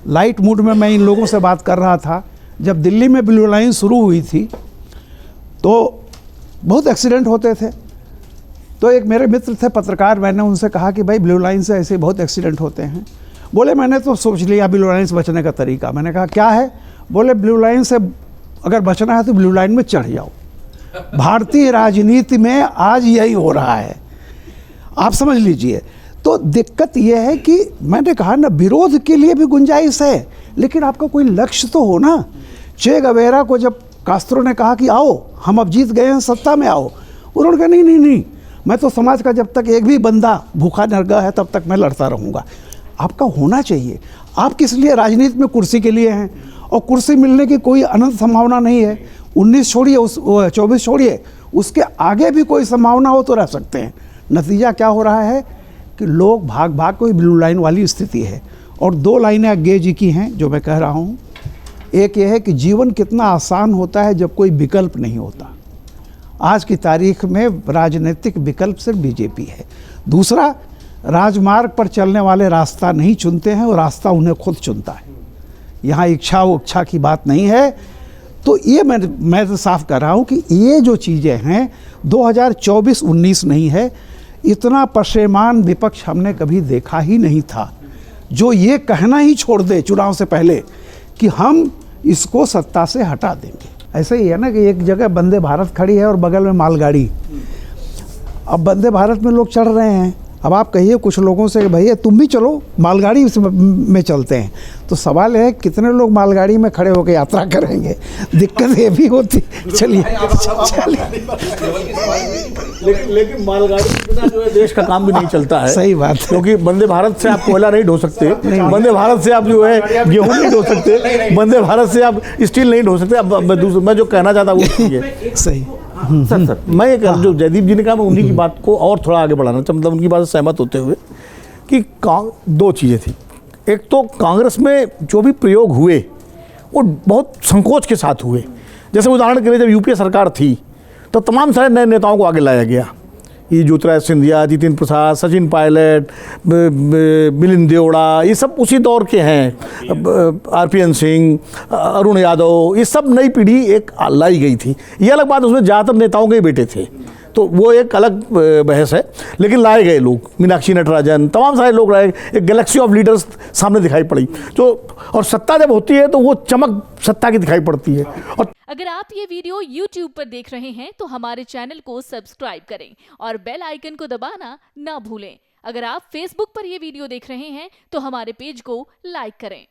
Light mood में मैं इन लोगों से बात कर रहा था। जब दिल्ली में ब्लू लाइन शुरू हुई थी तो बहुत एक्सीडेंट होते थे। तो एक मेरे मित्र थे पत्रकार, मैंने उनसे कहा कि भाई ब्लू लाइन से ऐसे बहुत एक्सीडेंट होते हैं। बोले मैंने तो सोच लिया ब्लू लाइन से बचने का तरीका। मैंने कहा क्या है? बोले ब्लू लाइन से अगर बचना है तो ब्लू लाइन में चढ़ जाओ। भारतीय राजनीति में आज यही हो रहा है, आप समझ लीजिए। तो दिक्कत यह है कि मैंने कहा ना, विरोध के लिए भी गुंजाइश है, लेकिन आपका कोई लक्ष्य तो हो ना। चे गवेरा को जब कास्त्रो ने कहा कि आओ हम अब जीत गए हैं, सत्ता में आओ, उन्होंने कहा नहीं नहीं नहीं, मैं तो समाज का जब तक एक भी बंदा भूखा नंगा है तब तक मैं लड़ता रहूँगा। आपका होना चाहिए। आप किस लिए राजनीति में? कुर्सी के लिए हैं, और कुर्सी मिलने की कोई अनंत संभावना नहीं है। 19 छोड़िए, 24 छोड़िए, उसके आगे भी कोई संभावना हो तो रह सकते हैं। नतीजा क्या हो रहा है कि लोग भाग भाग कोई ब्लू लाइन वाली स्थिति है। और 2 लाइनें अज्ञे जी की हैं जो मैं कह रहा हूँ। एक ये है कि जीवन कितना आसान होता है जब कोई विकल्प नहीं होता। आज की तारीख में राजनीतिक विकल्प सिर्फ बीजेपी है। दूसरा, राजमार्ग पर चलने वाले रास्ता नहीं चुनते हैं, और रास्ता उन्हें खुद चुनता है। यहाँ इच्छा उच्छा की बात नहीं है। तो ये मैं तो साफ कर रहा हूँ कि ये जो चीज़ें हैं 2024-19 नहीं है। इतना पशेमान विपक्ष हमने कभी देखा ही नहीं था, जो ये कहना ही छोड़ दे चुनाव से पहले कि हम इसको सत्ता से हटा देंगे। ऐसे ही है ना कि एक जगह वंदे भारत खड़ी है और बगल में मालगाड़ी। अब वंदे भारत में लोग चढ़ रहे हैं। अब आप कहिए कुछ लोगों से कि भैया तुम भी चलो मालगाड़ी में चलते हैं, तो सवाल है कितने लोग मालगाड़ी में खड़े होकर यात्रा करेंगे? दिक्कत ये भी होती। चलिए लेकिन मालगाड़ी के बिना जो है देश का काम भी नहीं चलता है। सही बात है, क्योंकि वंदे भारत से आप कोयला नहीं ढो सकते, वंदे भारत से आप जो है गेहूं नहीं ढो सकते, वंदे भारत से आप स्टील नहीं ढो सकते। अब मैं जो कहना चाहता हूँ वो सही। सर मैं एक जो जयदीप जी ने कहा, मैं उन्हीं की बात को और थोड़ा आगे बढ़ाना चाहता, मतलब उनकी बात से सहमत होते हुए कि 2 चीज़ें थी। एक तो कांग्रेस में जो भी प्रयोग हुए वो बहुत संकोच के साथ हुए। जैसे उदाहरण के लिए जब यूपीए सरकार थी तो तमाम सारे नए नेताओं को आगे लाया गया। ये ज्योतिरादित्य सिंधिया, जितिन प्रसाद, सचिन पायलट, मिलिंद देवड़ा, ये सब उसी दौर के हैं। आरपीएन सिंह, अरुण यादव, ये सब नई पीढ़ी एक लाई गई थी। ये अलग बात, उसमें ज़्यादातर नेताओं के ही बेटे थे, तो वो एक अलग बहस है। लेकिन लाए गए लोग, मीनाक्षी नटराजन, तमाम सारे लोग लाए। एक गैलेक्सी ऑफ लीडर्स सामने दिखाई पड़ी। तो और सत्ता जब होती है तो वो चमक सत्ता की दिखाई पड़ती है। और अगर आप ये वीडियो YouTube पर देख रहे हैं तो हमारे चैनल को सब्सक्राइब करें और बेल आइकन को दबाना ना भूलें। अगर आप Facebook पर ये वीडियो देख रहे हैं तो हमारे पेज को लाइक करें।